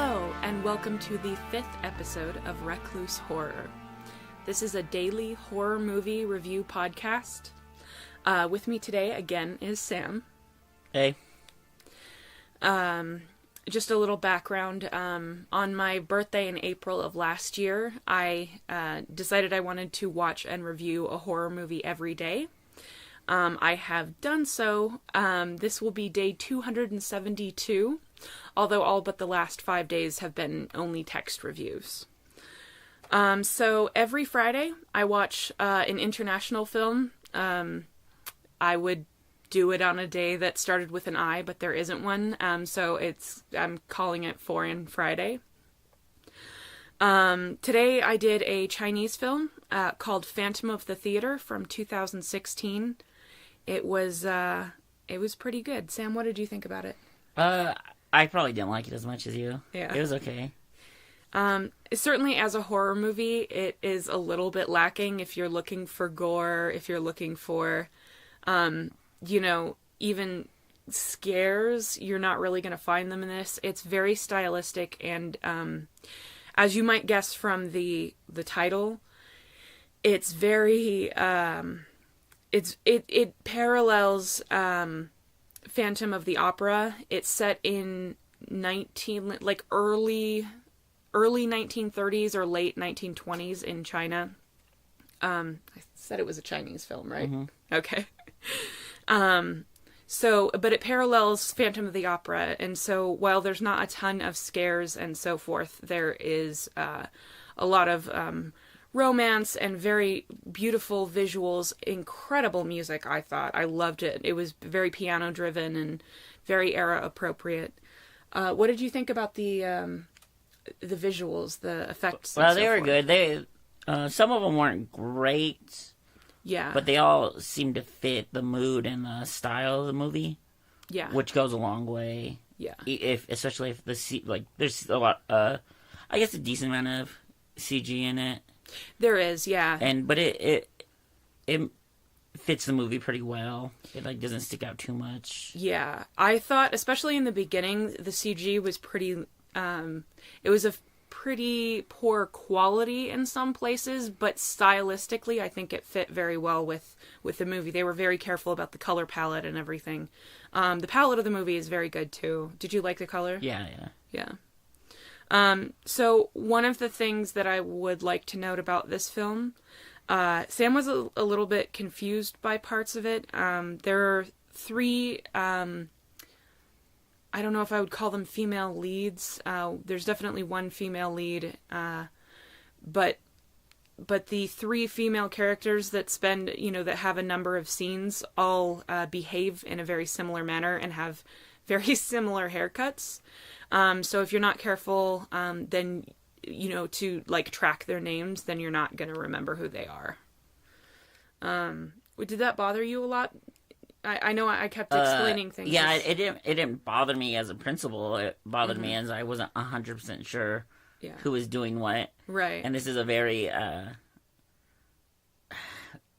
Hello, and welcome to the 5th episode of Recluse Horror. This is a daily horror movie review podcast. With me today, again, is Sam. Hey. Just a little background. On my birthday in April of last year, I decided I wanted to watch and review a horror movie every day. I have done so. This will be day 272, although all but the last 5 days have been only text reviews. So every Friday, I watch an international film. I would do it on a day that started with an I, but there isn't one. So I'm calling it Foreign Friday. Today I did a Chinese film called Phantom of the Theater from 2016. It was pretty good. Sam, what did you think about it? I probably didn't like it as much as you. Yeah. It was okay. Certainly as a horror movie, it is a little bit lacking if you're looking for gore, if you're looking for, even scares. You're not really going to find them in this. It's very stylistic, and as you might guess from the title, it's very it parallels Phantom of the Opera. It's set in early 1930s or late 1920s in China. I said it was a Chinese film, right? Mm-hmm. Okay. But it parallels Phantom of the Opera, and so while there's not a ton of scares and so forth, there is a lot of romance and very beautiful visuals, incredible music, I thought. I loved it. It was very piano-driven and very era-appropriate. What did you think about the visuals, the effects? Well, they were good. They some of them weren't great. Yeah. But they all seemed to fit the mood and the style of the movie. Yeah. Which goes a long way. Yeah. Especially if there's a lot, I guess a decent amount of CG in it. There is, yeah. But it fits the movie pretty well. It doesn't stick out too much. Yeah. I thought, especially in the beginning, the CG was pretty, it was a pretty poor quality in some places, but stylistically I think it fit very well with the movie. They were very careful about the color palette and everything. The palette of the movie is very good too. Did you like the color? Yeah. So one of the things that I would like to note about this film, Sam was a little bit confused by parts of it. There are three, I don't know if I would call them female leads. There's definitely one female lead, but the three female characters that that have a number of scenes all behave in a very similar manner and have very similar haircuts. So if you're not careful, then, to track their names, then you're not going to remember who they are. Did that bother you a lot? I know I kept explaining things. Yeah, it didn't bother me as a principle. It bothered me as I wasn't 100% sure who was doing what. Right. And this is a very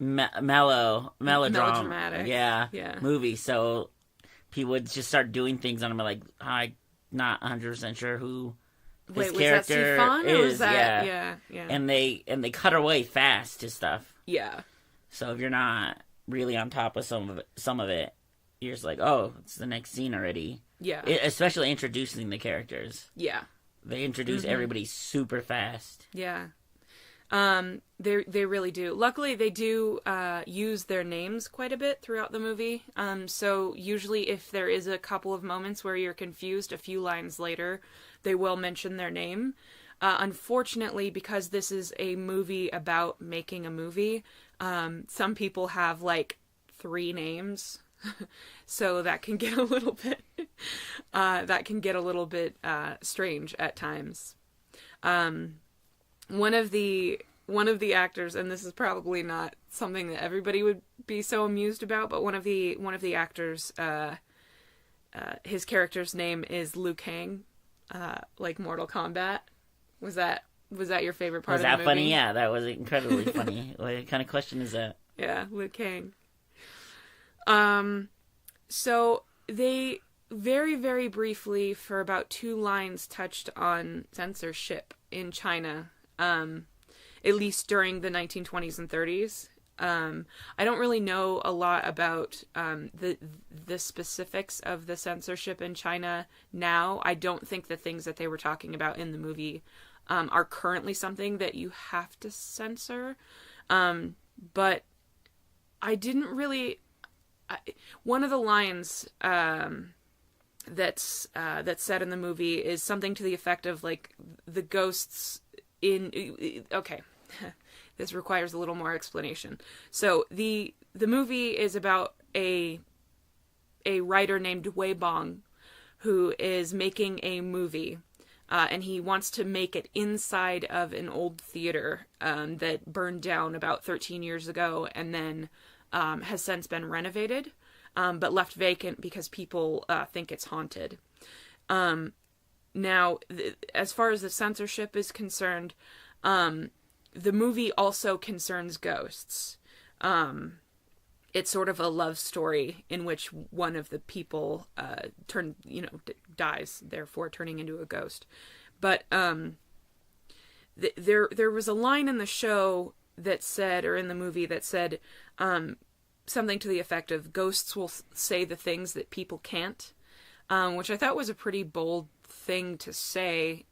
melodramatic movie. So people would just start doing things and I'm like, I'm not 100% sure who this character was that Sifan, is. Or was that, yeah. And they cut away fast to stuff. Yeah. So if you're not really on top of some of it, you're just like, oh, it's the next scene already. Yeah. Especially introducing the characters. Yeah. They introduce everybody super fast. Yeah. They really do. Luckily, they do use their names quite a bit throughout the movie. So usually if there is a couple of moments where you're confused, a few lines later, they will mention their name. Unfortunately, because this is a movie about making a movie, some people have 3 names. So that can get a little bit strange at times. One of the actors, and this is probably not something that everybody would be so amused about, but one of the actors, his character's name is Liu Kang, like Mortal Kombat. Was that your favorite part of the movie? Was that funny? Yeah, that was incredibly funny. What kind of question is that? Yeah, Liu Kang. So they very, very briefly, for about 2 lines, touched on censorship in China, at least during the 1920s and 30s. I don't really know a lot about the specifics of the censorship in China now. I don't think the things that they were talking about in the movie are currently something that you have to censor. But I didn't really... one of the lines that's said in the movie is something to the effect of, like, the ghosts in... Okay. This requires a little more explanation. So the movie is about a writer named Wei Bong who is making a movie, and he wants to make it inside of an old theater that burned down about 13 years ago and then has since been renovated, but left vacant because people think it's haunted. Now, as far as the censorship is concerned, the movie also concerns ghosts. It's sort of a love story in which one of the people dies, therefore turning into a ghost. But there was a line in the show that said, or in the movie that said, something to the effect of ghosts will say the things that people can't, which I thought was a pretty bold thing to say.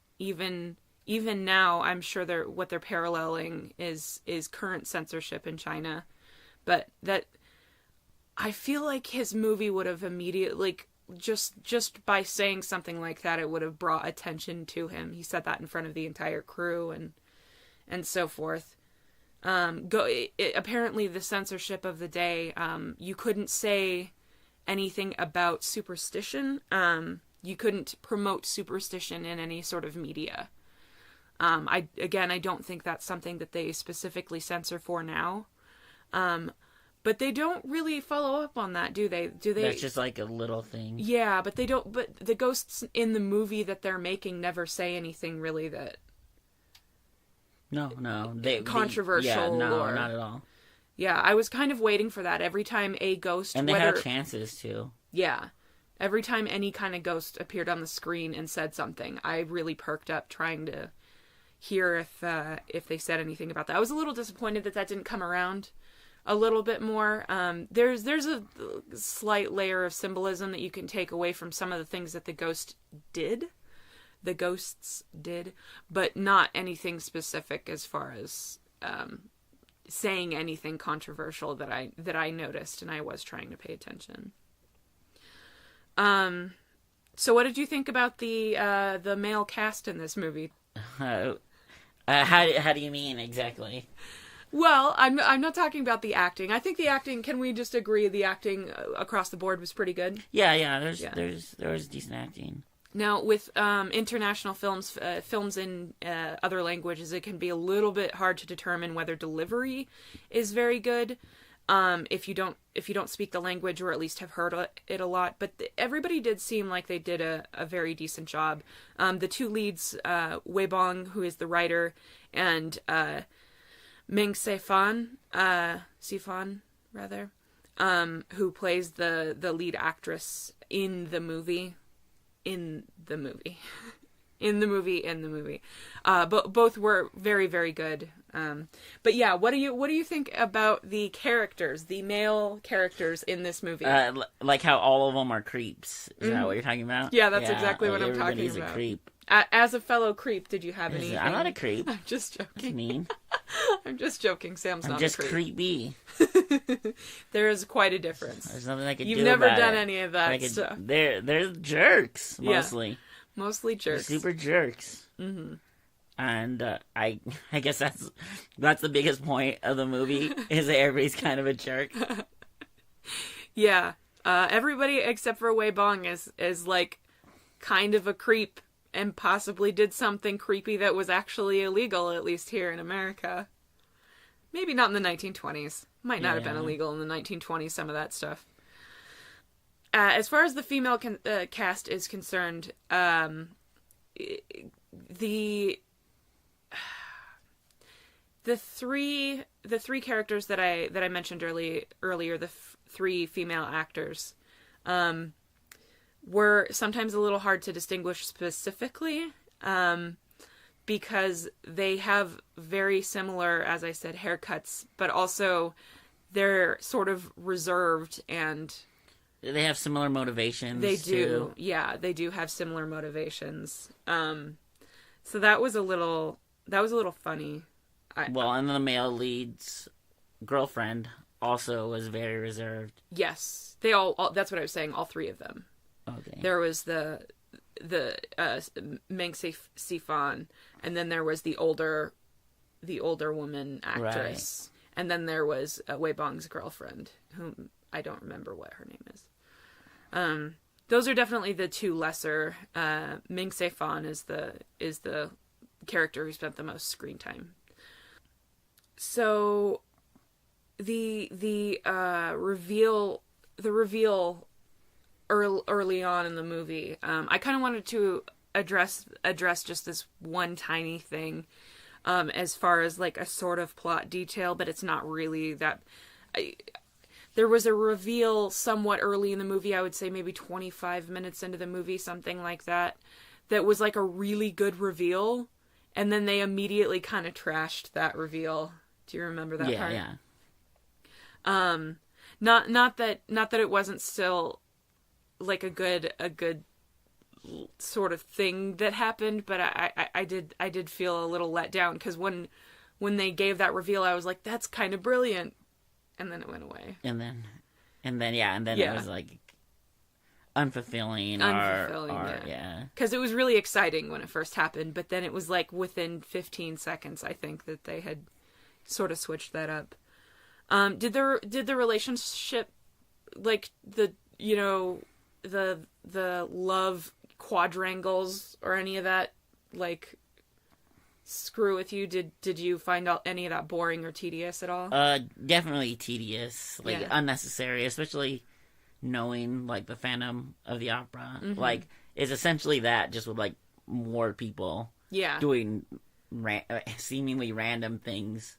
Even now, I'm sure what they're paralleling is current censorship in China. But that, I feel like his movie would have immediately, like, just by saying something like that, it would have brought attention to him. He said that in front of the entire crew and so forth. Apparently the censorship of the day, you couldn't say anything about superstition. You couldn't promote superstition in any sort of media. I don't think that's something that they specifically censor for now. But they don't really follow up on that, do they? That's just like a little thing. Yeah, but they don't. But the ghosts in the movie that they're making never say anything really that. No, controversial. Not at all. Yeah, I was kind of waiting for that every time a ghost. And they had chances too. Yeah. Every time any kind of ghost appeared on the screen and said something, I really perked up trying to hear if they said anything about that. I was a little disappointed that didn't come around a little bit more. There's a slight layer of symbolism that you can take away from some of the things that the ghosts did, but not anything specific as far as saying anything controversial that I noticed, and I was trying to pay attention. So what did you think about the male cast in this movie? How do you mean exactly? Well, I'm not talking about the acting. I think the acting, can we just agree the acting across the board was pretty good? Yeah. There was decent acting. Now, with international films in other languages, it can be a little bit hard to determine whether delivery is very good if you don't speak the language or at least have heard it a lot. But everybody did seem like they did a very decent job. The two leads, Wei Bong, who is the writer, and Ming Sifan, who plays the lead actress in the movie. But both were very, very good. But yeah, what do you think about the characters, the male characters in this movie? Like how all of them are creeps. Is that what you're talking about? Yeah, that's exactly what I'm talking about. Everybody's a creep. As a fellow creep, did you have anything? I'm not a creep. I'm just joking. That's mean. I'm just joking. Sam's not a creep. I'm just creepy. There is quite a difference. There's nothing I can do You've never about done it. any of that stuff. They're jerks, mostly. Yeah. Mostly jerks. They're super jerks. Mm-hmm. And I guess that's the biggest point of the movie, is that everybody's kind of a jerk. Yeah. Everybody except for Wei Bong is like kind of a creep and possibly did something creepy that was actually illegal, at least here in America. Maybe not in the 1920s. Might not have been illegal in the 1920s, some of that stuff. As far as the female cast is concerned, the three characters that I mentioned earlier, the three female actors, were sometimes a little hard to distinguish specifically, because they have very similar, as I said, haircuts, but also they're sort of reserved and... They have similar motivations. They do. Too. Yeah, they do have similar motivations. So that was a little funny. And the male lead's girlfriend also was very reserved. Yes. They all that's what I was saying, all three of them. Okay. There was the Meng Sifan, and then there was the older woman actress. Right. And then there was Wei Bong's girlfriend, whom I don't remember what her name is. Those are definitely the two lesser. Ming Sifan is the character who spent the most screen time. So the reveal early on in the movie, I kind of wanted to address just this one tiny thing, as far as like a sort of plot detail, but it's not really that. There was a reveal somewhat early in the movie, I would say maybe 25 minutes into the movie, something like that was like a really good reveal, and then they immediately kind of trashed that reveal. Do you remember that part? Yeah. Not that it wasn't still like a good sort of thing that happened, but I did feel a little let down, because when they gave that reveal, I was like, that's kind of brilliant. And then it went away. And then it was like unfulfilling, yeah. Because it was really exciting when it first happened, but then it was like within 15 seconds, I think, that they had sort of switched that up. Did the relationship, like the love quadrangles or any of that, like, screw with you? Did you find out any of that boring or tedious at all? Definitely tedious, unnecessary, especially knowing like the Phantom of the Opera, like, is essentially that, just with like more people, doing seemingly random things,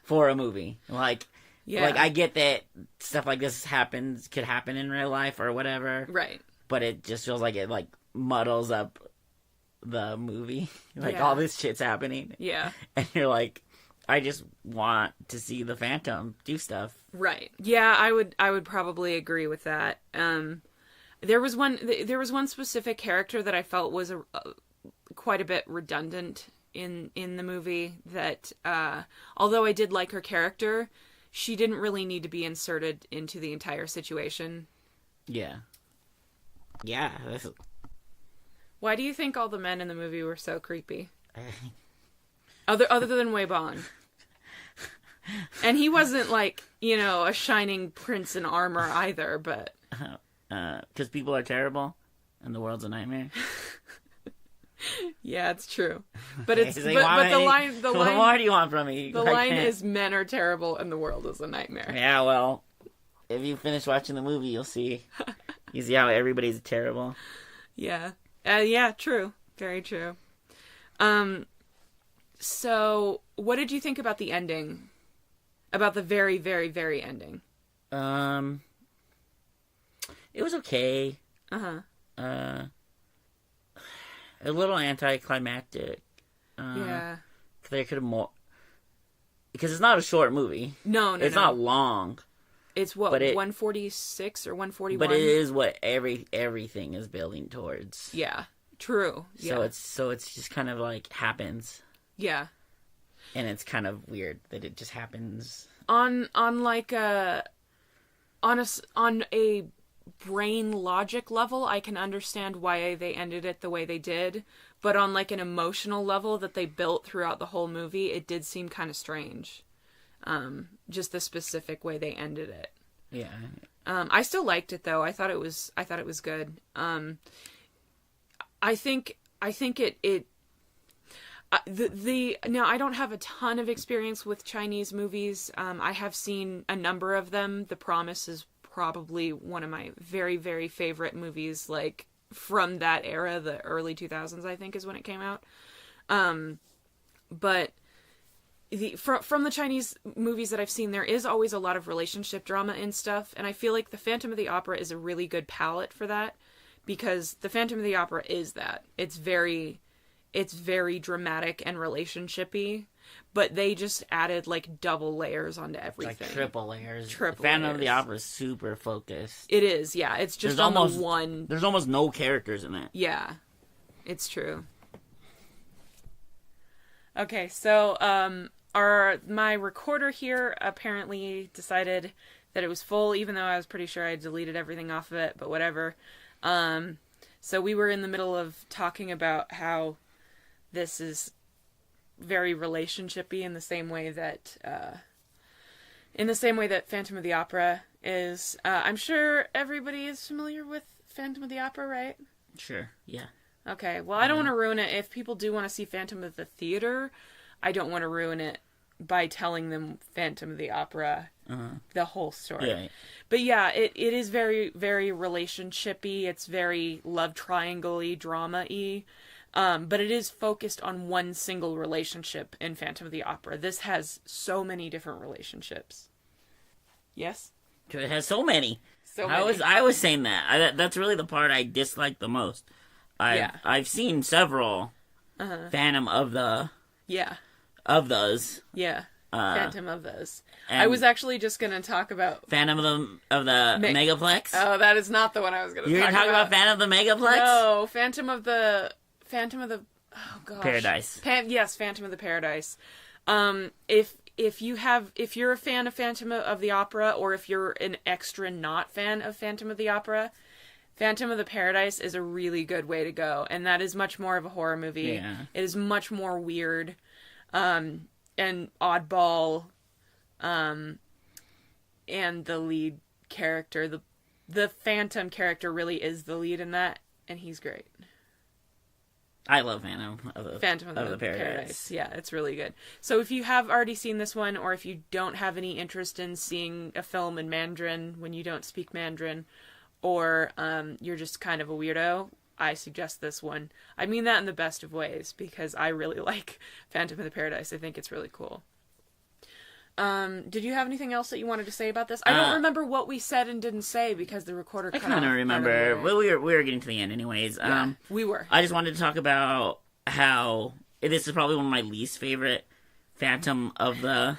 for a movie, like. Yeah. Like, I get that stuff like this could happen in real life or whatever, right? But it just feels like it like muddles up the movie. Like, all this shit's happening. Yeah. And you're like, I just want to see the Phantom do stuff. Right. Yeah, I would probably agree with that. There was one specific character that I felt was quite a bit redundant in the movie, that although I did like her character, she didn't really need to be inserted into the entire situation. Yeah. Yeah. Why do you think all the men in the movie were so creepy? Other than Wei Bong. And he wasn't like, a shining prince in armor either, but... Because people are terrible and the world's a nightmare. Yeah, it's true. But it's but the line what more do you want from me? The line is, men are terrible and the world is a nightmare. Yeah, well, if you finish watching the movie, you'll see how everybody's terrible. Yeah. Yeah, true. Very true. So what did you think about the ending? About the very, very, very ending? It was okay. Uh-huh. A little anticlimactic. Yeah. They could have more... Because it's not a short movie. No. It's not long. It's what, 146 or 141? But it is what everything is building towards. Yeah. True. Yeah. So it's just kind of like happens. Yeah. And it's kind of weird that it just happens. On a brain logic level, I can understand why they ended it the way they did, but on like an emotional level that they built throughout the whole movie, it did seem kind of strange. Just the specific way they ended it. Yeah. I still liked it though. I thought it was good. I think it now I don't have a ton of experience with Chinese movies. I have seen a number of them. The Promise is probably one of my very, very favorite movies, like from that era, the early 2000s, I think is when it came out. But from the Chinese movies that I've seen, there is always a lot of relationship drama and stuff, and I feel like the Phantom of the Opera is a really good palette for that, because the Phantom of the Opera is that. It's very dramatic and relationshipy, but they just added like double layers onto everything. Like triple layers. Triple Phantom layers. of the Opera is super focused. It is, yeah. It's just on the one. There's almost no characters in it. Yeah, it's true. Okay, so my recorder here apparently decided that it was full, even though I was pretty sure I deleted everything off of it, but whatever. So we were in the middle of talking about how this is very relationshipy in the same way that Phantom of the Opera is. I'm sure everybody is familiar with Phantom of the Opera, right? Sure, yeah. Okay, well, I don't want to ruin it. If people do want to see Phantom of the Theater, I don't want to ruin it by telling them Phantom of the Opera, the whole story. Yeah. But yeah, it is very, very relationshipy. It's very love triangle-y, drama-y. But it is focused on one single relationship in Phantom of the Opera. This has so many different relationships. Yes? It has so many. So many. I was saying that. That's really the part I dislike the most. I've seen several Phantom of the... Yeah. Of those. Yeah. Phantom of those. I was actually just going to talk about... Phantom of the Megaplex? Oh, that is not the one I was going to talk about. You're going to talk about Phantom of the Megaplex? No, Phantom of the... Oh, gosh. Paradise. Yes, Phantom of the Paradise. If you're a fan of Phantom of the Opera, or if you're an extra not fan of Phantom of the Opera... Phantom of the Paradise is a really good way to go, and that is much more of a horror movie. Yeah. It is much more weird, and oddball, and the lead character, the Phantom character really is the lead in that, and he's great. I love Phantom of the Paradise. Yeah, it's really good. So if you have already seen this one, or if you don't have any interest in seeing a film in Mandarin when you don't speak Mandarin, or you're just kind of a weirdo, I suggest this one. I mean that in the best of ways, because I really like Phantom of the Paradise. I think it's really cool. Did you have anything else that you wanted to say about this? I don't remember what we said and didn't say, because the recorder cut off. I kind of remember. Well, we were getting to the end anyways. Yeah, we were. I just wanted to talk about how this is probably one of my least favorite Phantom of the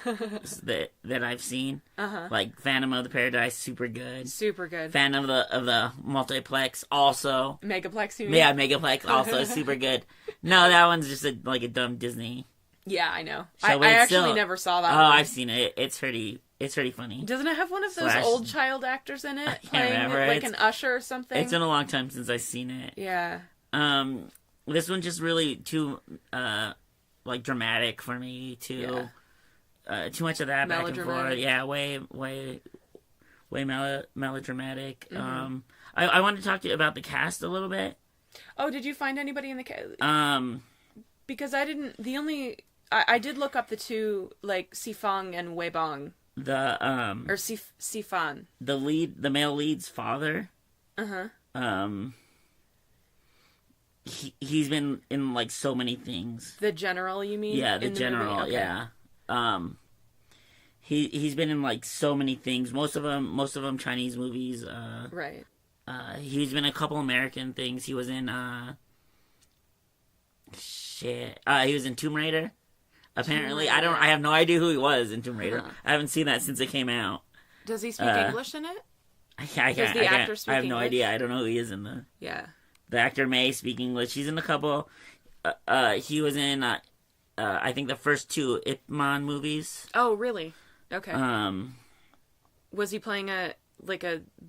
that I've seen. Like Phantom of the Paradise, super good. Super good. Phantom of the Multiplex, also. Megaplex, you mean? Yeah, Megaplex, also super good. No, that one's just a dumb Disney. Yeah, I know. I actually never saw that one. I've seen it. It's pretty funny. Doesn't it have one of those old child actors in it? I can't remember. Like an usher or something? It's been a long time since I've seen it. Yeah. This one's just really too like dramatic for me. Too much of that back and forth. Yeah, way melodramatic. I wanted to talk to you about the cast a little bit. Oh, did you find anybody in the cast? Because I didn't. I did look up the two, like Sifang and Weibong. Or Sifan. The male lead's father. He's been in like so many things. The general, you mean? Yeah, the general. Okay. Yeah. He's been in like so many things. Most of them Chinese movies. Right. He's been in a couple American things. He was in he was in Tomb Raider. Apparently, I have no idea who he was in Tomb Raider. I haven't seen that since it came out. Does he speak English in it? I have no idea. I don't know who he is in the. Yeah. The actor may speak English. He's in a couple. He was in I think the first two Ip Man movies. Oh, really? Okay. Was he playing a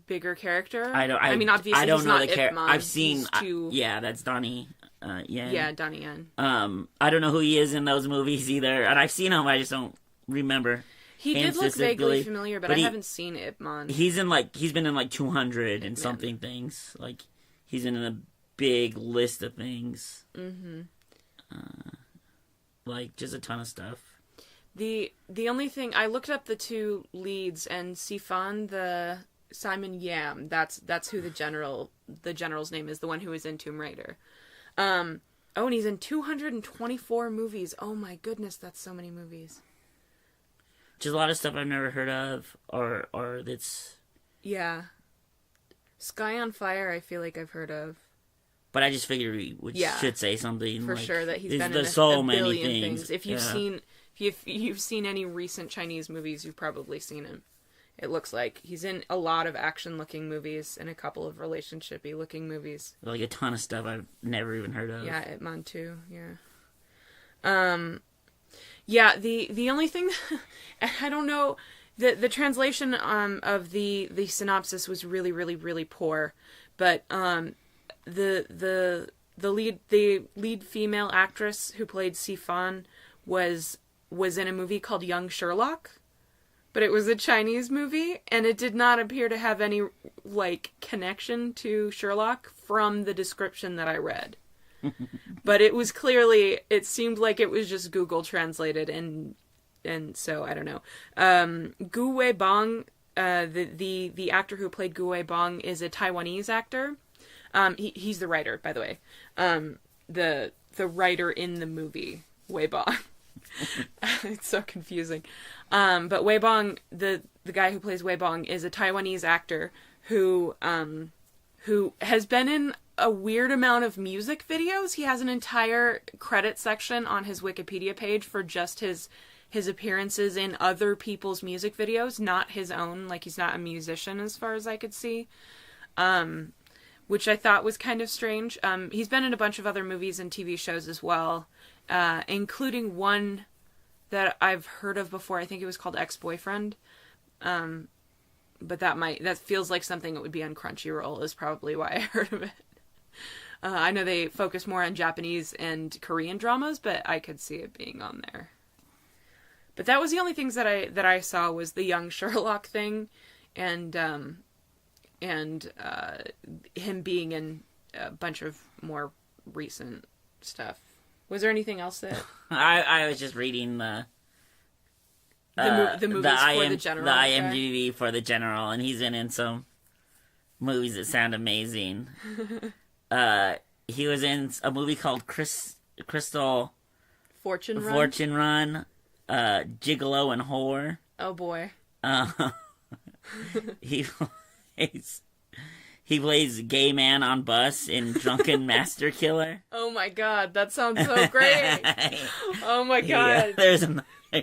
bigger character? I mean, obviously, I don't know the character. I've seen. Yeah, that's Donnie. Yen. Yeah, Donnie Yen. I don't know who he is in those movies either, and I've seen him. I just don't remember. He did look vaguely familiar, but I haven't seen Ip Man. He's been in like 200 and something things. Like he's in a big list of things. Mm-hmm. Like just a ton of stuff. The only thing I looked up the two leads, and Sifan, the Simon Yam, that's who the general's name is, the one who is in Tomb Raider. And he's in 224 movies. Oh my goodness, that's so many movies. Just a lot of stuff I've never heard of, or that's... Yeah. Sky on Fire, I feel like I've heard of. But I just figured we should say something. For like, sure that he's been in so a many billion things. If you've seen any recent Chinese movies, you've probably seen him. It looks like he's in a lot of action-looking movies and a couple of relationship-y-looking movies. Like a ton of stuff I've never even heard of. Yeah, Ip Man too. Yeah. Yeah. The only thing I don't know, the translation of the synopsis was really, really, really poor, but the lead female actress who played Sifan was in a movie called Young Sherlock. But it was a Chinese movie, and it did not appear to have any, like, connection to Sherlock from the description that I read. But it was clearly, it seemed like it was just Google translated, and so, I don't know. Gu Weibong, the actor who played Gu Weibong, is a Taiwanese actor. He's the writer, by the way. The writer in the movie, Weibong. It's so confusing. But Weibong, the guy who plays Weibong, is a Taiwanese actor who has been in a weird amount of music videos. He has an entire credit section on his Wikipedia page for just his appearances in other people's music videos, not his own. Like, he's not a musician as far as I could see. Which I thought was kind of strange. He's been in a bunch of other movies and TV shows as well. Including one that I've heard of before. I think it was called Ex-Boyfriend. But that feels like something that would be on Crunchyroll is probably why I heard of it. I know they focus more on Japanese and Korean dramas, but I could see it being on there. But that was the only things that I saw was the Young Sherlock thing and him being in a bunch of more recent stuff. Was there anything else that... I was just reading the movies for the general. The IMDb for the general, and he's in some movies that sound amazing. He was in a movie called Crystal Fortune Run, Gigolo and Whore. Oh boy. He plays gay man on bus in Drunken Master Killer. Oh my god, that sounds so great. Oh my god. Yeah,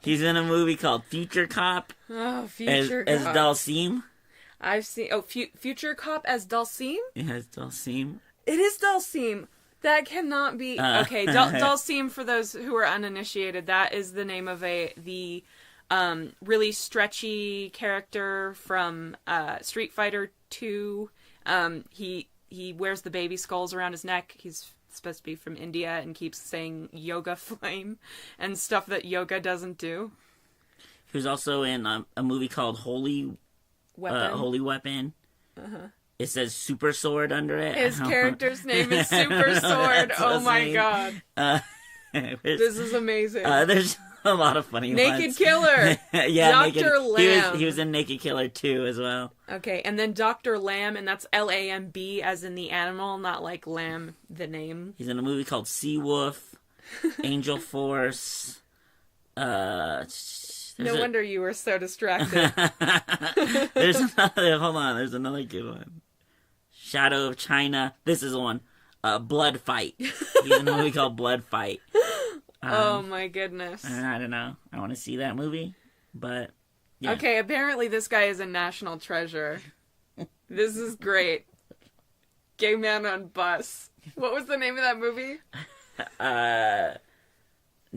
he's in a movie called Future Cop. Oh, Future Cop. As Dalsim. I've seen... Oh, Future Cop as Dalsim? Yeah, as Dalsim. It is Dalsim. That cannot be... Okay, Dalsim, for those who are uninitiated, that is the name of the really stretchy character from Street Fighter 2. He wears the baby skulls around his neck. He's supposed to be from India and keeps saying yoga flame and stuff that yoga doesn't do. He was also in a movie called Holy Weapon. Uh-huh. It says Super Sword under it. His character's name is Super Sword. Oh my god. This is amazing. There's a lot of funny ones. Naked Killer. Yeah, Dr. Lamb. He was in Naked Killer 2 as well. Okay, and then Dr. Lamb, and that's Lamb as in the animal, not like Lamb, the name. He's in a movie called Sea Wolf, Angel Force. No wonder you were so distracted. There's another good one. Shadow of China. This is the one. Blood Fight. He's in a movie called Blood Fight. Oh my goodness. I don't know. I want to see that movie, but yeah. Okay, apparently this guy is a national treasure. This is great. Gay Man on Bus. What was the name of that movie?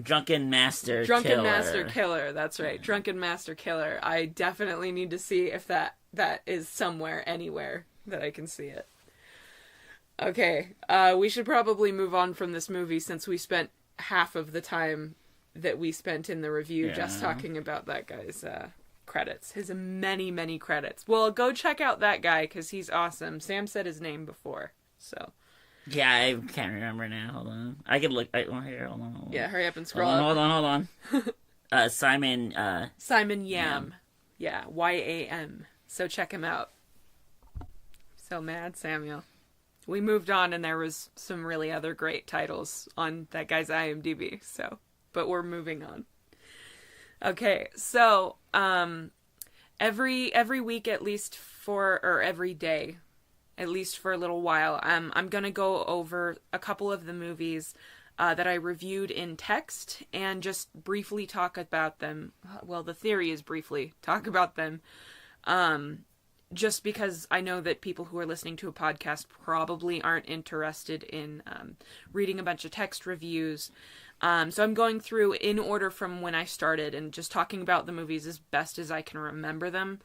Drunken Master Killer. That's right. Drunken Master Killer. I definitely need to see if that is somewhere, anywhere that I can see it. Okay, we should probably move on from this movie since we spent half of the time that we spent in the review just talking about that guy's credits. His many, many credits. Well, go check out that guy because he's awesome. Sam said his name before, so... Yeah, I can't remember now. Hold on. I could look... Hold on. Yeah, hurry up and scroll up. Hold on. Simon Yam. Yeah, Y-A-M. So check him out. So mad, Samuel. We moved on and there was some really other great titles on that guy's IMDb, so... But we're moving on. Okay, so... Every week at least every day, at least for a little while. I'm going to go over a couple of the movies that I reviewed in text and just briefly talk about them. Well, the theory is briefly talk about them. Just because I know that people who are listening to a podcast probably aren't interested in reading a bunch of text reviews. So I'm going through in order from when I started and just talking about the movies as best as I can remember them.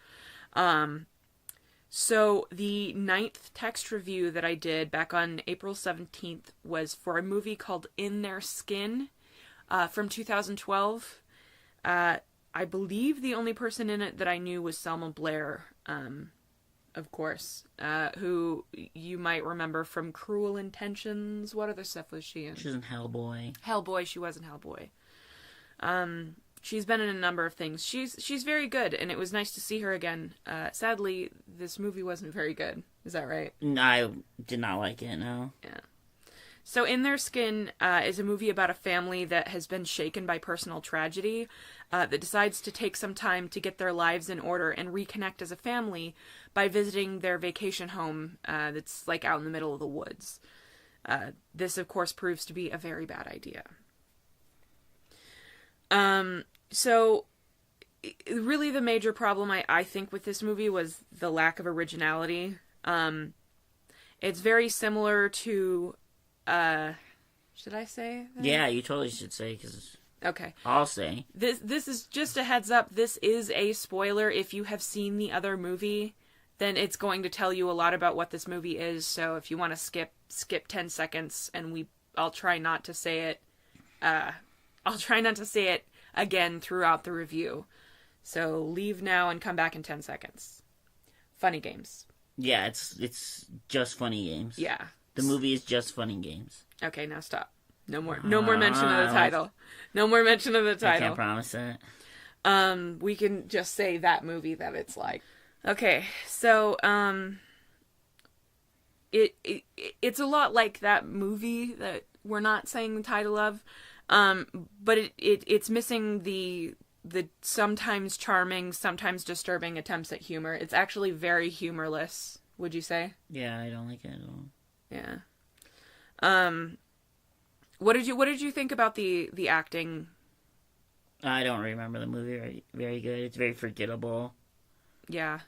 So the 9th text review that I did back on April 17th was for a movie called In Their Skin from 2012. I believe the only person in it that I knew was Selma Blair, of course, who you might remember from Cruel Intentions. What other stuff was she in? She was in Hellboy. Hellboy, she was in Hellboy. She's been in a number of things. She's very good, and it was nice to see her again. Sadly, this movie wasn't very good. Is that right? No, I did not like it, no. Yeah. So In Their Skin is a movie about a family that has been shaken by personal tragedy, that decides to take some time to get their lives in order and reconnect as a family by visiting their vacation home that's like out in the middle of the woods. This, of course, proves to be a very bad idea. So really the major problem I think with this movie was the lack of originality. It's very similar to, should I say that? Yeah, you totally should say, because okay. I'll say. This is just a heads up. This is a spoiler. If you have seen the other movie, then it's going to tell you a lot about what this movie is. So if you want to skip 10 seconds, and I'll try not to say it. I'll try not to say it again throughout the review. So leave now and come back in 10 seconds. Funny games. Yeah, it's just funny games. Yeah. The movie is just funny games. Okay, now stop. No more mention of the title. No more mention of the title. I can't promise that. We can just say that movie that it's like. Okay, so it's a lot like that movie that we're not saying the title of. But it's missing the sometimes charming, sometimes disturbing attempts at humor. It's actually very humorless, would you say? Yeah, I don't like it at all. Yeah. What did you think about the acting? I don't remember the movie very, very good. It's very forgettable. Yeah.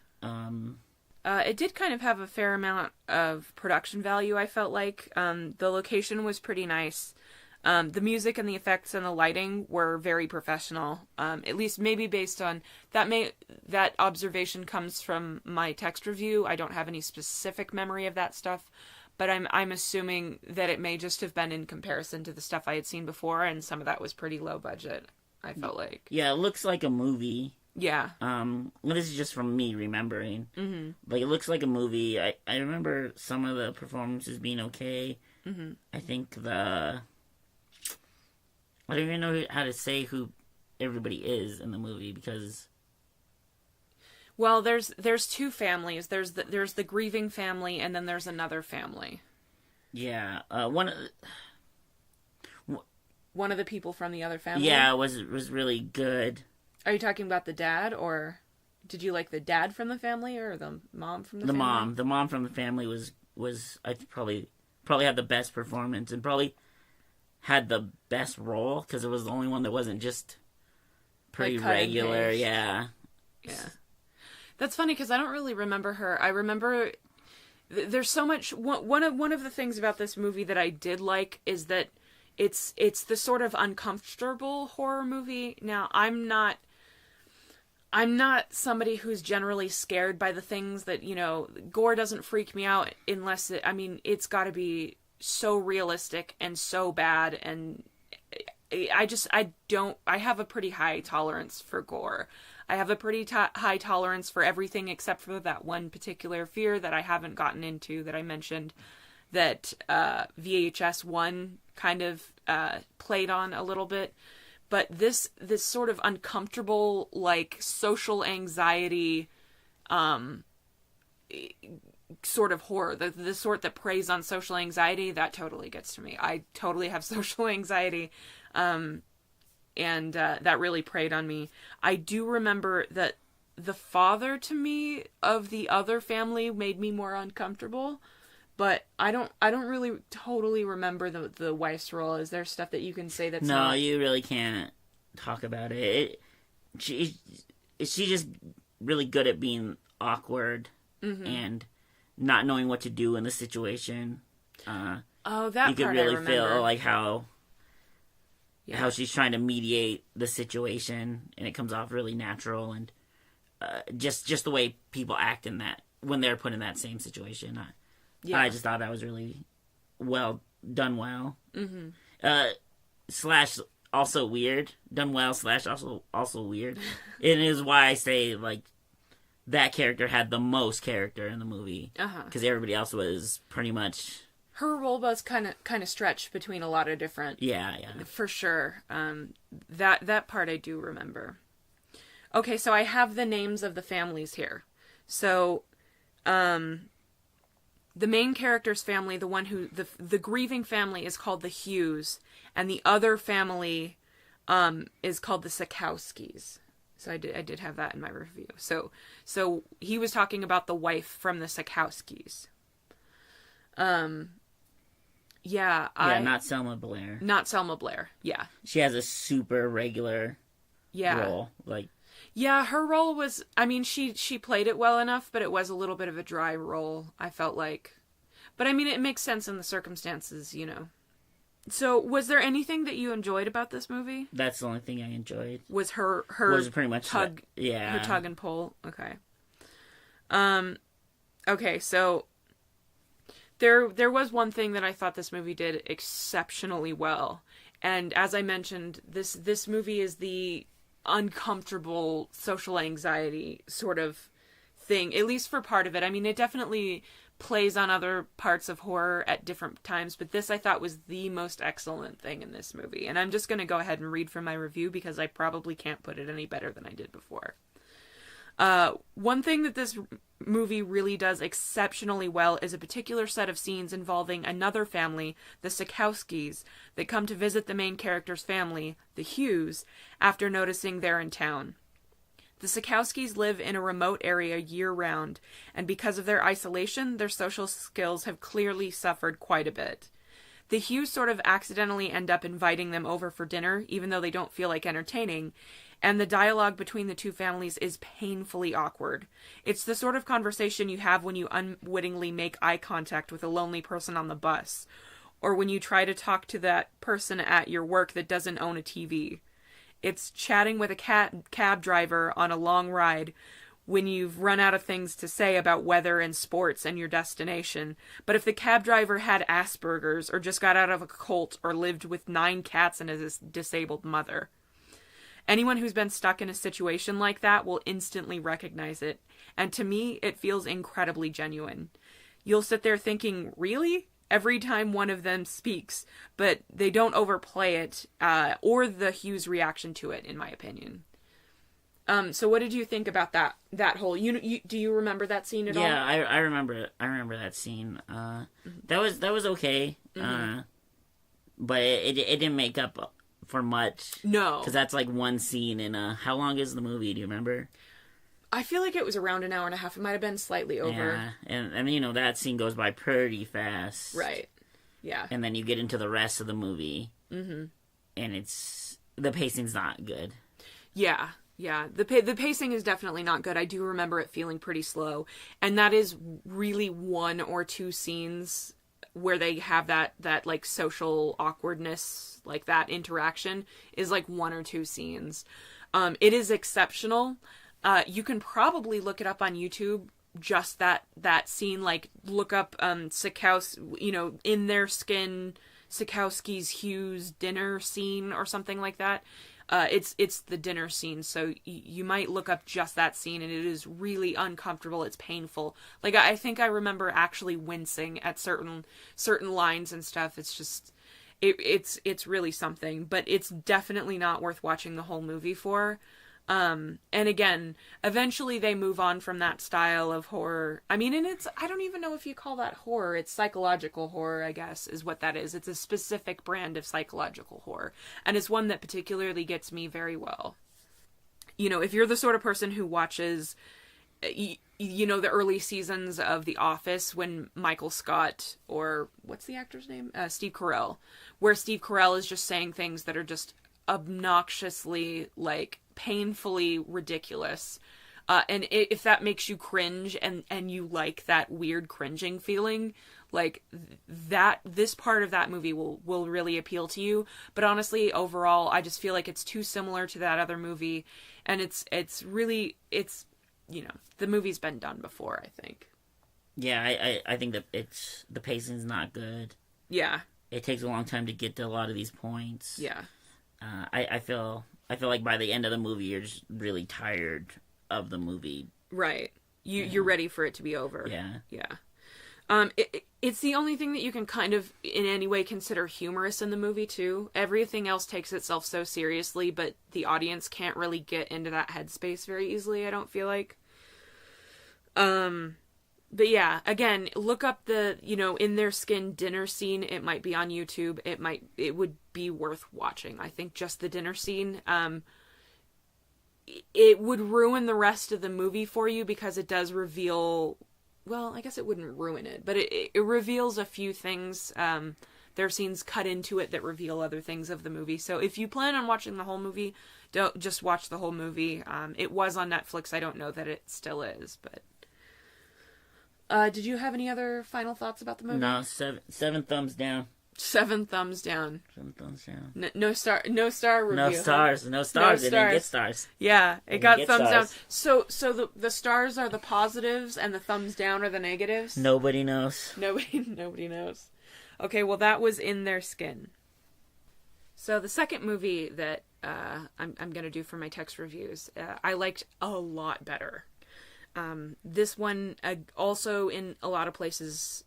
It did kind of have a fair amount of production value, I felt like. The location was pretty nice. The music and the effects and the lighting were very professional. At least maybe based on that observation comes from my text review. I don't have any specific memory of that stuff, but I'm assuming that it may just have been in comparison to the stuff I had seen before, and some of that was pretty low budget, I felt like. Yeah, it looks like a movie. Yeah. This is just from me remembering. Mm-hmm. Like, it looks like a movie. I remember some of the performances being okay. Mm-hmm. I think I don't even know how to say who everybody is in the movie, because... Well, there's two families. There's the grieving family, and then there's another family. Yeah, one of the people from the other family. Yeah, was really good. Are you talking about the dad, or did you like the dad from the family, or the mom from the family? The mom from the family was I think probably had the best performance, and probably had the best role, because it was the only one that wasn't just pretty like regular. Yeah. That's funny, because I don't really remember her. I remember there's so much. One of the things about this movie that I did like is that it's the sort of uncomfortable horror movie. Now, I'm not somebody who's generally scared by the things that, gore doesn't freak me out unless it's got to be so realistic and so bad, and I have a pretty high tolerance for gore. I have a pretty high tolerance for everything except for that one particular fear that I haven't gotten into that I mentioned that VHS 1 kind of played on a little bit. But this sort of uncomfortable, like, social anxiety sort of horror, the sort that preys on social anxiety, that totally gets to me. I totally have social anxiety, and that really preyed on me. I do remember that the father to me of the other family made me more uncomfortable. But I don't really totally remember the wife's role. Is there stuff that you can say that's no, you really can't talk about it. She's just really good at being awkward and not knowing what to do in the situation. That you could part really I remember. feel like how she's trying to mediate the situation, and it comes off really natural, and just the way people act in that when they're put in that same situation. I just thought that was really done well. Slash also weird. Done well slash also weird. It is why I say, like, that character had the most character in the movie. Because everybody else was pretty much... Her role was kind of stretched between a lot of different... Yeah. For sure. That part I do remember. Okay, so I have the names of the families here. So, the main character's family, the one who... The grieving family is called the Hughes, and the other family is called the Sikowskis. So I did have that in my review. So he was talking about the wife from the Sikowskis. Not Selma Blair. Not Selma Blair. Yeah. She has a super regular role. Like, yeah, her role was, I mean, she played it well enough, but it was a little bit of a dry role, I felt like. But I mean, it makes sense in the circumstances, you know. So, was there anything that you enjoyed about this movie? That's the only thing I enjoyed. Was her was pretty much tug, her tug and pull. Okay. Okay, so there was one thing that I thought this movie did exceptionally well. And as I mentioned, this movie is the uncomfortable social anxiety sort of thing, at least for part of it. I mean, it definitely plays on other parts of horror at different times, but this I thought was the most excellent thing in this movie. And I'm just going to go ahead and read from my review because I probably can't put it any better than I did before. One thing that this movie really does exceptionally well is a particular set of scenes involving another family, the Sikowskis, that come to visit the main character's family, the Hughes, after noticing they're in town. The Sikowskis live in a remote area year-round, and because of their isolation, their social skills have clearly suffered quite a bit. The Hughes sort of accidentally end up inviting them over for dinner, even though they don't feel like entertaining, and the dialogue between the two families is painfully awkward. It's the sort of conversation you have when you unwittingly make eye contact with a lonely person on the bus, or when you try to talk to that person at your work that doesn't own a TV. It's chatting with a cab driver on a long ride when you've run out of things to say about weather and sports and your destination. But if the cab driver had Asperger's or just got out of a cult or lived with 9 cats and is a disabled mother. Anyone who's been stuck in a situation like that will instantly recognize it. And to me, it feels incredibly genuine. You'll sit there thinking, really? Every time one of them speaks, but they don't overplay it, or the Hughes reaction to it, in my opinion. So what did you think about that whole, do you remember that scene at all? Yeah, I remember that scene. That was okay. But it didn't make up for much. No. Because that's like one scene in how long is the movie, do you remember? I feel like it was around an hour and a half. It might have been slightly over. Yeah, and you know, that scene goes by pretty fast. Right. Yeah. And then you get into the rest of the movie. And the pacing's not good. Yeah. The pacing is definitely not good. I do remember it feeling pretty slow. And that is really 1 or 2 scenes where they have that like social awkwardness, like that interaction is like 1 or 2 scenes. It is exceptional. You can probably look it up on YouTube, just that scene, like look up Sikowski, in their skin, Sikowski's Hughes dinner scene or something like that. It's the dinner scene, so you might look up just that scene, and it is really uncomfortable. It's painful. Like, I think I remember actually wincing at certain lines and stuff. It's just, it's really something, but it's definitely not worth watching the whole movie for. And again, eventually they move on from that style of horror. I mean, and I don't even know if you call that horror. It's psychological horror, I guess, is what that is. It's a specific brand of psychological horror. And it's one that particularly gets me very well. if you're the sort of person who watches, the early seasons of The Office when Michael Scott, or what's the actor's name? Steve Carell, where Steve Carell is just saying things that are just obnoxiously, like, painfully ridiculous. And if that makes you cringe and you like that weird cringing feeling, like, this part of that movie will really appeal to you. But honestly, overall, I just feel like it's too similar to that other movie. And it's the movie's been done before, I think. Yeah, I think that the pacing's not good. Yeah. It takes a long time to get to a lot of these points. Yeah. I feel like by the end of the movie, you're just really tired of the movie. Right. You're ready for it to be over. Yeah. Yeah. It's the only thing that you can kind of in any way consider humorous in the movie too. Everything else takes itself so seriously, but the audience can't really get into that headspace very easily, I don't feel like. But yeah, again, look up the, In Their Skin dinner scene. It might be on YouTube. It would be worth watching. I think just the dinner scene, it would ruin the rest of the movie for you because it does reveal, well, I guess it wouldn't ruin it, but it reveals a few things. There are scenes cut into it that reveal other things of the movie. So if you plan on watching the whole movie, don't just watch the whole movie. It was on Netflix. I don't know that it still is, but... did you have any other final thoughts about the movie? No, seven thumbs down. 7 thumbs down. 7 thumbs down. No star review. No stars. No It stars. didn't get stars. Yeah, it got thumbs stars. down. So the stars are the positives and the thumbs down are the negatives? Nobody knows. Nobody knows. Okay, well that was In Their Skin. So the second movie that I'm going to do for my text reviews, I liked a lot better. This one also in a lot of places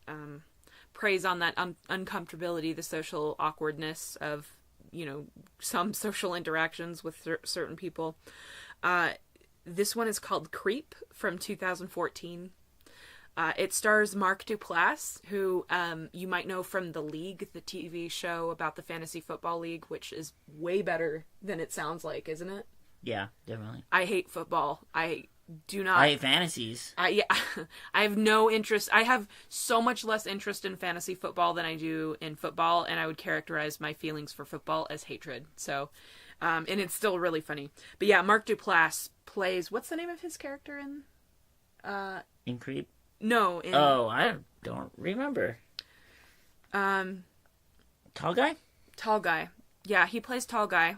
preys on that uncomfortability, the social awkwardness of, some social interactions with certain people. This one is called Creep from 2014. It stars Mark Duplass, who you might know from The League, the TV show about the fantasy football league, which is way better than it sounds like, isn't it? Yeah, definitely. I hate football. I hate fantasies. I have no interest. I have so much less interest in fantasy football than I do in football, and I would characterize my feelings for football as hatred. So, and it's still really funny. But yeah, Mark Duplass plays, what's the name of his character in Creep? No. I don't remember. Tall guy? Tall guy. Yeah, he plays tall guy.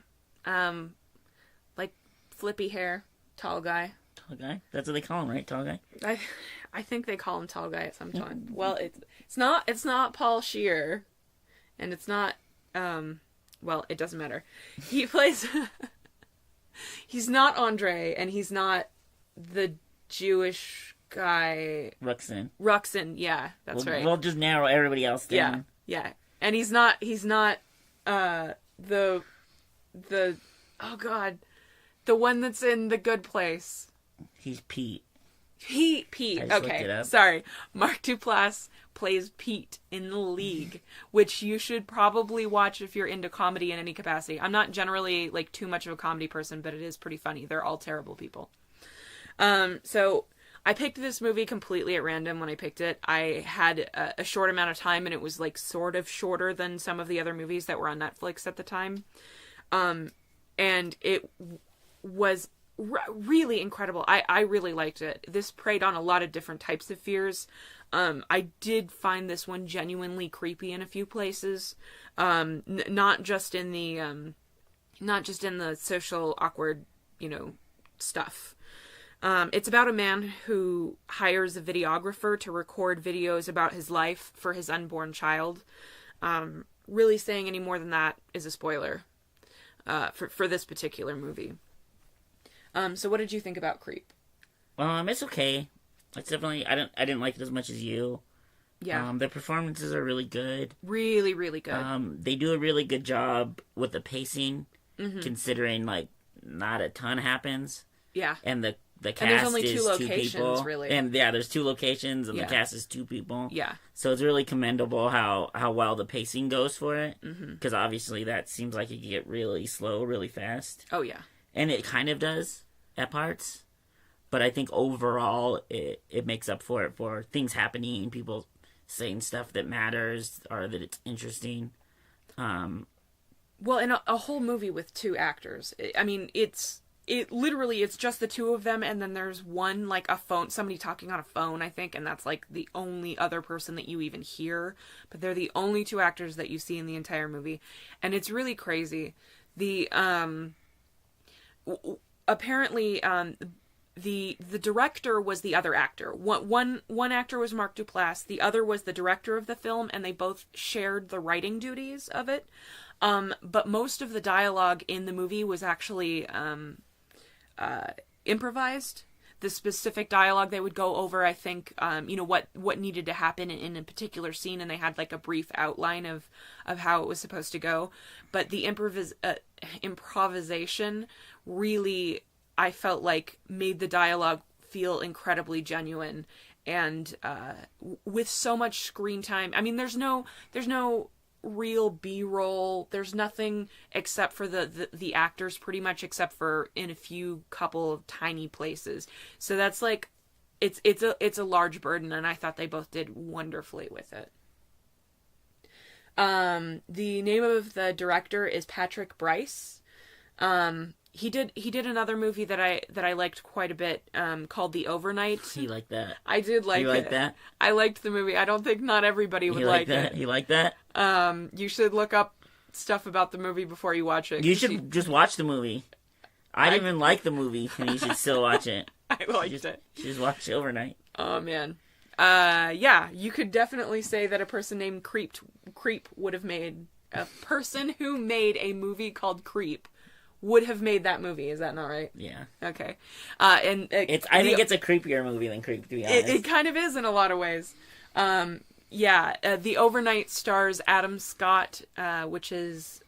Like flippy hair, tall guy. Tall guy? That's what they call him, right? Tall guy? I think they call him tall guy at some time. Well, it's not Paul Scheer, and it's not well, it doesn't matter. He plays he's not Andre, and he's not the Jewish guy Ruxin, yeah, that's right. We'll just narrow everybody else down. Yeah. And he's not the oh god, the one that's in The Good Place. He's Pete. Pete. Okay, sorry. Mark Duplass plays Pete in The League, which you should probably watch if you're into comedy in any capacity. I'm not generally like too much of a comedy person, but it is pretty funny. They're all terrible people. So I picked this movie completely at random when I picked it. I had a short amount of time, and it was like sort of shorter than some of the other movies that were on Netflix at the time. And it was really incredible. I really liked it. This preyed on a lot of different types of fears. I did find this one genuinely creepy in a few places. Not just in the social awkward, stuff. It's about a man who hires a videographer to record videos about his life for his unborn child. Really saying any more than that is a spoiler for this particular movie. So what did you think about Creep? It's okay. It's definitely, I didn't like it as much as you. Yeah. The performances are really good. Really, really good. They do a really good job with the pacing, considering like not a ton happens. Yeah. And the cast and there's only is 2 locations, 2 people. Really. And yeah, there's 2 locations, and the cast is 2 people. Yeah. So it's really commendable how well the pacing goes for it. Because obviously that seems like it can get really slow, really fast. Oh, yeah. And it kind of does. at parts. But I think overall it makes up for it, for things happening, people saying stuff that matters or that it's interesting. Well, in a whole movie with two actors, I mean, it's just the two of them, and then there's one, like, somebody talking on a phone, I think, and that's, like, the only other person that you even hear, but they're the only two actors that you see in the entire movie, and it's really crazy. Apparently, the director was the other actor. One actor was Mark Duplass, the other was the director of the film, and they both shared the writing duties of it. But most of the dialogue in the movie was actually improvised. The specific dialogue they would go over, I think, what needed to happen in a particular scene, and they had like a brief outline of how it was supposed to go. But the improvisation really, I felt like, made the dialogue feel incredibly genuine, and with so much screen time. I mean, there's no real B-roll. There's nothing except for the actors, pretty much, except for in a few couple of tiny places. So that's like, it's a large burden, and I thought they both did wonderfully with it. The name of the director is Patrick Brice. He did another movie that I liked quite a bit, called The Overnight. You like that? I did like it. You like that? I liked the movie. I don't think not everybody would like that? it. You like that? You should look up stuff about the movie before you watch it. You should just watch the movie. I didn't even like the movie, and you should still watch it. I liked it. You should just watch Overnight. Oh, man. Yeah, you could definitely say that a person named Creep would have made... A person who made a movie called Creep would have made that movie. Is that not right? Yeah. Okay. I think it's a creepier movie than Creep, to be honest. It kind of is in a lot of ways. The Overnight stars Adam Scott, which is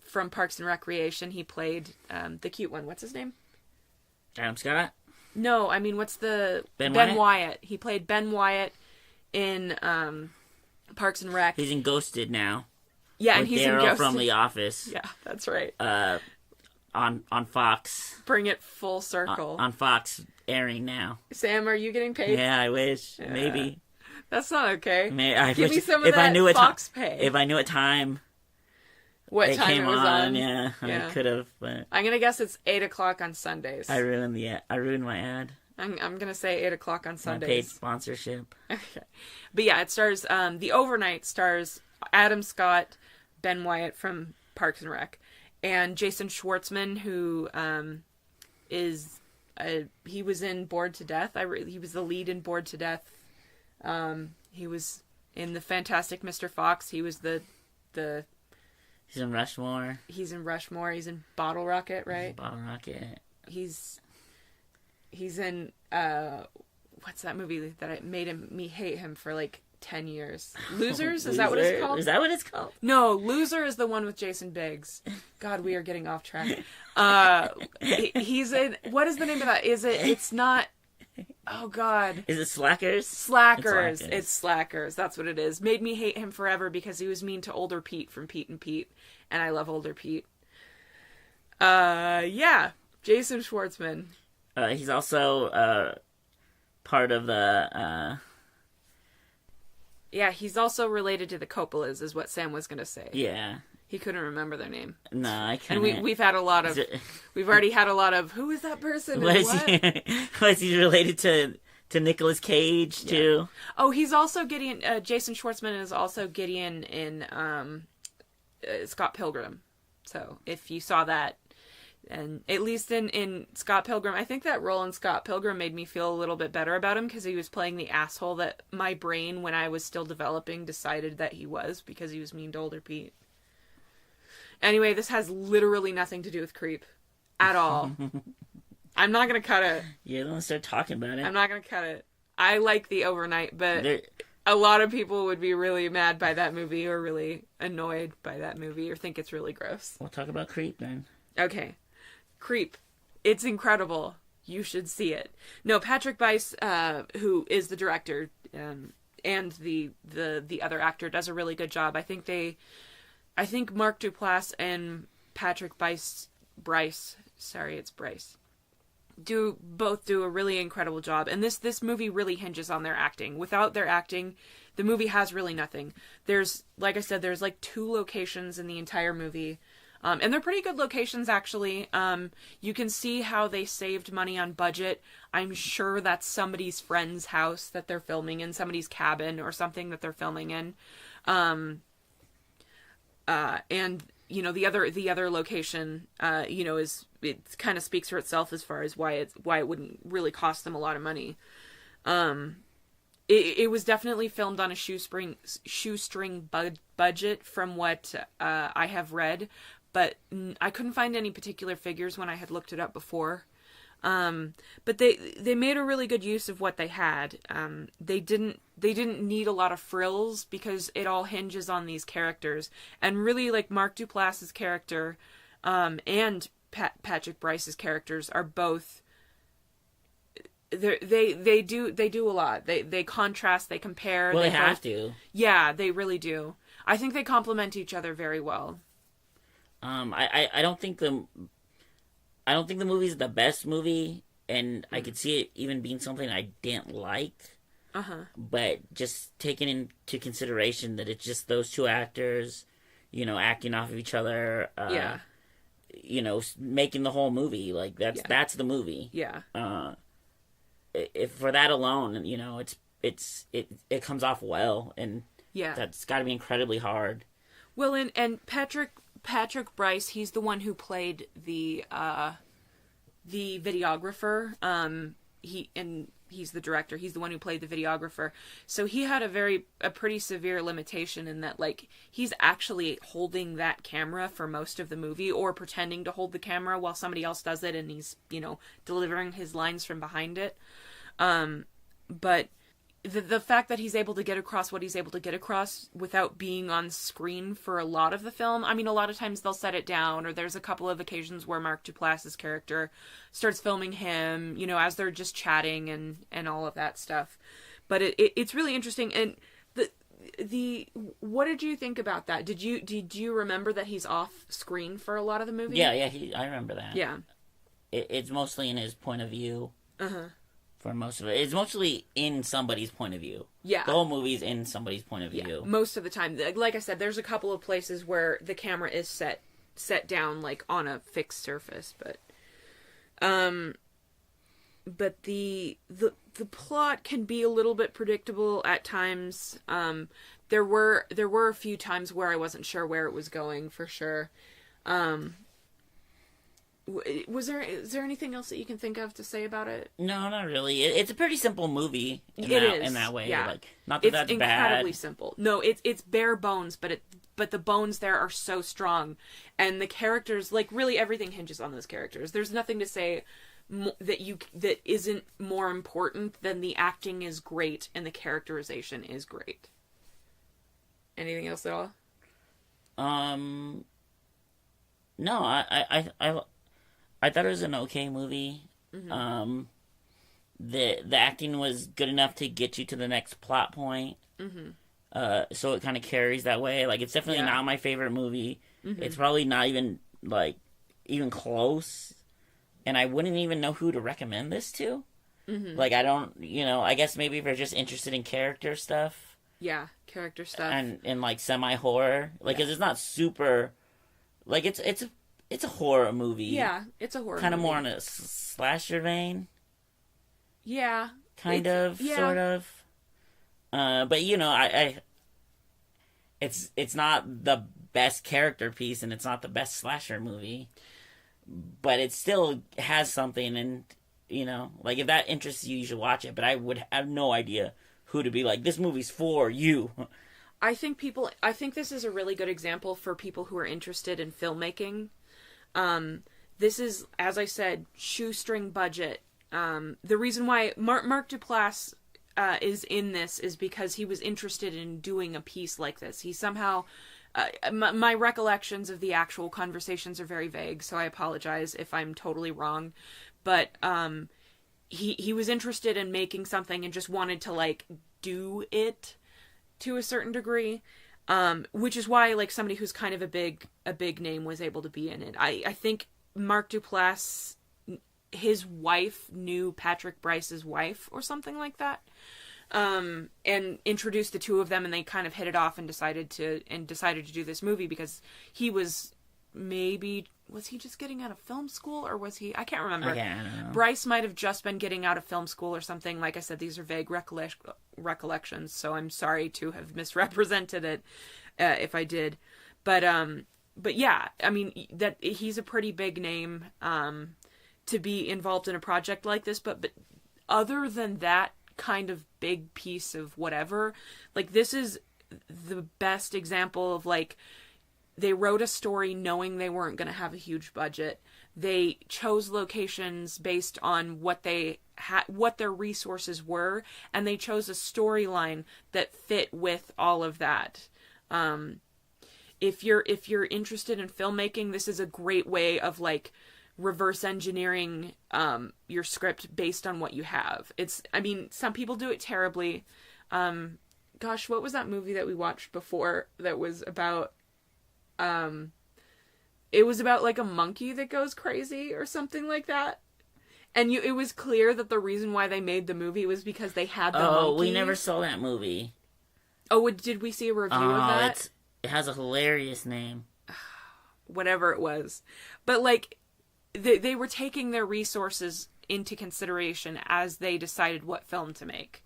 from Parks and Recreation. He played the cute one. What's his name? Adam Scott? No, I mean, what's the... Ben Wyatt. He played Ben Wyatt in Parks and Rec. He's in Ghosted now. Yeah, and he's in Ghosted. from The Office. Yeah, that's right. On Fox. Bring it full circle. On Fox, airing now. Sam, are you getting paid? Yeah, I wish. Yeah. Maybe. That's not okay. Give me some of that Fox pay. If I knew what time... What time it was on. Yeah, I could have, but... I'm going to guess it's 8 o'clock on Sundays. I ruined my ad. I'm going to say 8 o'clock on Sundays. My paid sponsorship. Okay. But yeah, it stars... The Overnight stars Adam Scott, Ben Wyatt from Parks and Rec, and Jason Schwartzman, who he was in Bored to Death. He was the lead in Bored to Death. He was in The Fantastic Mr. Fox. He was the He's in Rushmore. He's in Bottle Rocket, right? Bottle Rocket. He's in what's that movie that made me hate him for like 10 years? Losers? Is that what it's called? Is that what it's called? No, Loser is the one with Jason Biggs. God, we are getting off track. He's in... What is the name of that? It's not... Oh, God. Is it Slackers? Slackers. It's Slackers. That's what it is. Made me hate him forever because he was mean to Older Pete from Pete and Pete. And I love Older Pete. Yeah. Jason Schwartzman. He's also part of the... Yeah, he's also related to the Coppolas, is what Sam was going to say. Yeah. He couldn't remember their name. No, I can't. And we've had a lot of... We've already had a lot of... Who is that person? Was he related to Nicolas Cage, too? Oh, he's also Gideon... Jason Schwartzman is also Gideon in Scott Pilgrim. So, if you saw that... And at least in Scott Pilgrim, I think that role in Scott Pilgrim made me feel a little bit better about him because he was playing the asshole that my brain, when I was still developing, decided that he was because he was mean to Older Pete. Anyway, this has literally nothing to do with Creep at all. I'm not going to cut it. Yeah, don't start talking about it. I'm not going to cut it. I like The Overnight, but a lot of people would be really mad by that movie or really annoyed by that movie or think it's really gross. We'll talk about Creep then. Okay. Creep. It's incredible. You should see it. No, Patrick Brice, who is the director, and the other actor does a really good job. I think Mark Duplass and Patrick Brice, sorry, it's Brice. do a really incredible job. And this movie really hinges on their acting. Without their acting, the movie has really nothing. There's, like I said, there's like 2 locations in the entire movie. And they're pretty good locations, actually. You can see how they saved money on budget. I'm sure that's somebody's friend's house that they're filming in, somebody's cabin or something that they're filming in. And you know, the other location, you know, it kind of speaks for itself as far as why it wouldn't really cost them a lot of money. It was definitely filmed on a shoestring budget from what I have read, but I couldn't find any particular figures when I had looked it up before. But they made a really good use of what they had. They didn't need a lot of frills because it all hinges on these characters. And really, like, Mark Duplass's character and Patrick Brice's characters are both. They do a lot. They contrast. They compare. Well, they have to. Yeah, they really do. I think they complement each other very well. I don't think the movie's the best movie, and I could see it even being something I didn't like. But just taking into consideration that it's just those 2 actors, you know, acting off of each other. You know, making the whole movie, like that's the movie. Yeah. If for that alone, you know, it comes off well, and that's got to be incredibly hard. Well, and Patrick Brice, he's the one who played the videographer. He's the director. He's the one who played the videographer. So he had a pretty severe limitation in that, like, he's actually holding that camera for most of the movie, or pretending to hold the camera while somebody else does it, and he's, you know, delivering his lines from behind it. But the fact that he's able to get across what he's able to get across without being on screen for a lot of the film. I mean, a lot of times they'll set it down, or there's a couple of occasions where Mark Duplass's character starts filming him, you know, as they're just chatting and all of that stuff. But it's really interesting. And what did you think about that? Did you remember that he's off screen for a lot of the movie? Yeah, I remember that. Yeah. It's mostly in his point of view. For most of it. It's mostly in somebody's point of view. Yeah. The whole movie's in somebody's point of view. Most of the time. Like I said, there's a couple of places where the camera is set down, like, on a fixed surface, but the plot can be a little bit predictable at times. There were a few times where I wasn't sure where it was going, for sure. Is there anything else that you can think of to say about it? No, not really. It's a pretty simple movie in that way. Yeah. Like, not that that's bad. It's incredibly simple. No, it's bare bones, but the bones there are so strong, and the characters, like, really everything hinges on those characters. There's nothing to say that isn't more important than the acting is great and the characterization is great. Anything else at all? No, I thought it was an okay movie. The acting was good enough to get you to the next plot point. So it kind of carries that way. Like, it's definitely not my favorite movie. It's probably not even, like, even close. And I wouldn't even know who to recommend this to. Like, I don't, you know, I guess maybe if you're just interested in character stuff. Yeah, character stuff. And like, semi-horror. Like, 'cause it's not super, like, it's a horror movie. Yeah, it's a horror movie. Kind of more in a slasher vein. Yeah. Kind of, sort of. But, you know, it's not the best character piece, and it's not the best slasher movie. But it still has something, and, you know, like, if that interests you, you should watch it. But I would have no idea who to be like, this movie's for you. I think this is a really good example for people who are interested in filmmaking. This is, as I said, shoestring budget. The reason why Mark Duplass is in this is because he was interested in doing a piece like this. He somehow, my recollections of the actual conversations are very vague, so I apologize if I'm totally wrong. But he was interested in making something and just wanted to, like, do it to a certain degree. Which is why, like, somebody who's kind of a big name was able to be in it. I think Mark Duplass his wife knew Patrick Brice's wife or something like that. And introduced the two of them, and they kind of hit it off and decided to do this movie because he was was he just getting out of film school, or was he? I can't remember. Okay, I don't know. Brice might have just been getting out of film school or something. Like I said, these are vague recollections, so I'm sorry to have misrepresented it if I did. But yeah, I mean, that he's a pretty big name to be involved in a project like this. But other than that kind of big piece of whatever, like, this is the best example of, like, they wrote a story knowing they weren't going to have a huge budget. They chose locations based on what they what their resources were, and they chose a storyline that fit with all of that. If you're interested in filmmaking, this is a great way of, like, reverse engineering your script based on what you have. I mean, some people do it terribly. Gosh, what was that movie that we watched before that was about it was about, like, a monkey that goes crazy or something like that? And it was clear that the reason why they made the movie was because they had the monkey. Oh, we never saw that movie. Oh, did we see a review of that? It has a hilarious name. Whatever it was. But, like, they were taking their resources into consideration as they decided what film to make.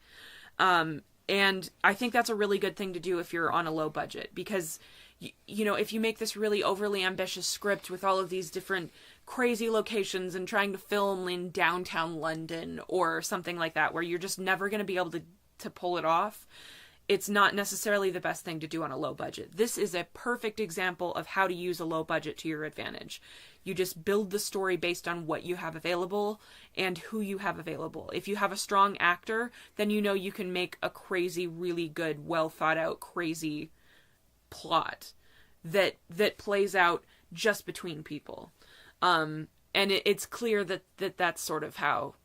And I think that's a really good thing to do if you're on a low budget, because, you know, if you make this really overly ambitious script with all of these different crazy locations and trying to film in downtown London or something like that, where you're just never going to be able to pull it off, it's not necessarily the best thing to do on a low budget. This is a perfect example of how to use a low budget to your advantage. You just build the story based on what you have available and who you have available. If you have a strong actor, then you know you can make a crazy, really good, well thought out, crazy plot that plays out just between people. And it's clear that that's sort of how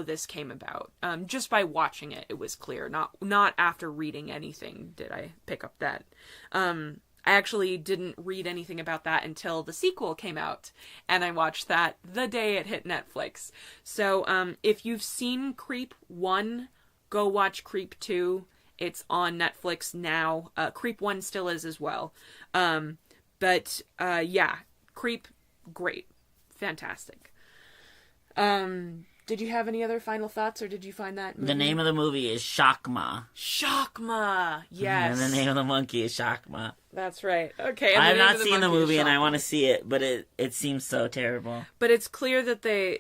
this came about. Just by watching it, it was clear. Not after reading anything did I pick up that. I actually didn't read anything about that until the sequel came out, and I watched that the day it hit Netflix. So if you've seen Creep 1, go watch Creep 2. It's on Netflix now. Creep 1 still is as well. But yeah, Creep, great. Fantastic. Did you have any other final thoughts, or did you find that movie? The name of the movie is Shakma. Shakma, yes. And the name of the monkey is Shakma. That's right. Okay. I have not seen the movie, and I want to see it, but it seems so terrible. But it's clear that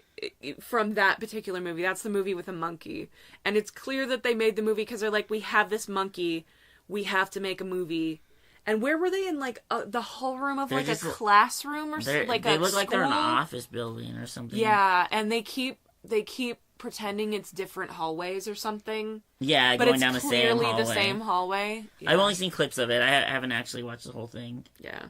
from that particular movie, that's the movie with a monkey, and it's clear that they made the movie because they're like, we have this monkey, we have to make a movie. And where were they in, like, the hall room of, like, a classroom or something? Like, they look like they're in an office building or something. Yeah, and they keep pretending it's different hallways or something. Yeah, but going down the same hallway. But it's clearly the same hallway. Yeah. I've only seen clips of it. I haven't actually watched the whole thing. Yeah.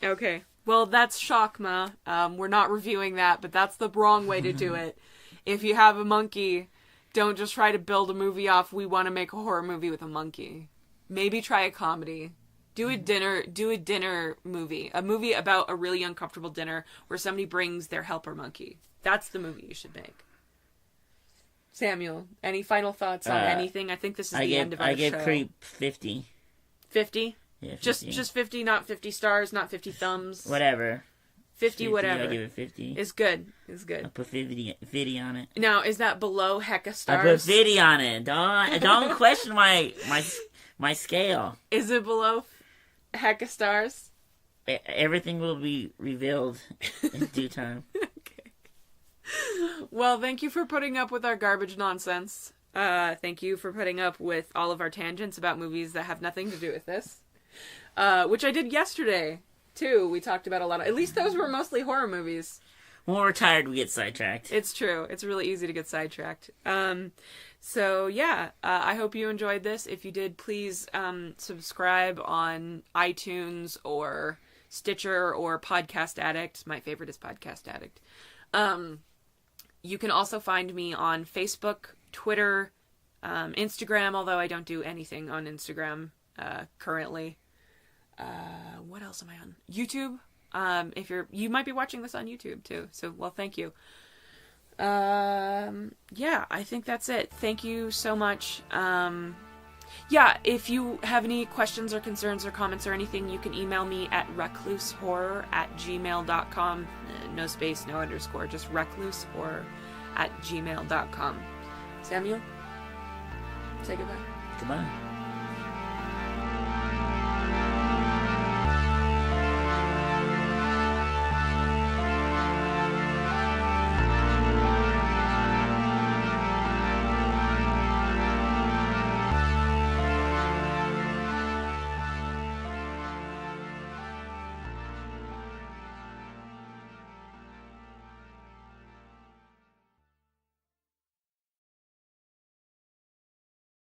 Okay. Well, that's Shakma. We're not reviewing that, but that's the wrong way to do it. If you have a monkey, don't just try to build a movie off, we want to make a horror movie with a monkey. Maybe try a comedy. Do a dinner movie. A movie about a really uncomfortable dinner where somebody brings their helper monkey. That's the movie you should make. Samuel, any final thoughts on anything? I think this is the end of our show. I give Creep 50. 50? Yeah, 50. Just 50, not 50 stars, not 50 thumbs. Whatever. 50 whatever. I give it 50. It's good. It's good. I put 50 on it. Now, is that below hecka stars? I put 50 on it. Don't question my scale. Is it below hecka stars? Everything will be revealed in due time. Okay. Well, thank you for putting up with our garbage nonsense. Thank you for putting up with all of our tangents about movies that have nothing to do with this. Which I did yesterday, too. We talked about a lot of... At least those were mostly horror movies. When we're tired, we get sidetracked. It's true. It's really easy to get sidetracked. So, yeah. I hope you enjoyed this. If you did, please subscribe on iTunes or Stitcher or Podcast Addict. My favorite is Podcast Addict. You can also find me on Facebook, Twitter, Instagram, although I don't do anything on Instagram currently. What else am I on? YouTube. If you might be watching this on YouTube too. So, well, thank you. Yeah, I think that's it. Thank you so much. Yeah, if you have any questions or concerns or comments or anything, you can email me at reclusehorror@gmail.com. No space, no underscore, just reclusehorror@gmail.com. Samuel, say goodbye. Goodbye.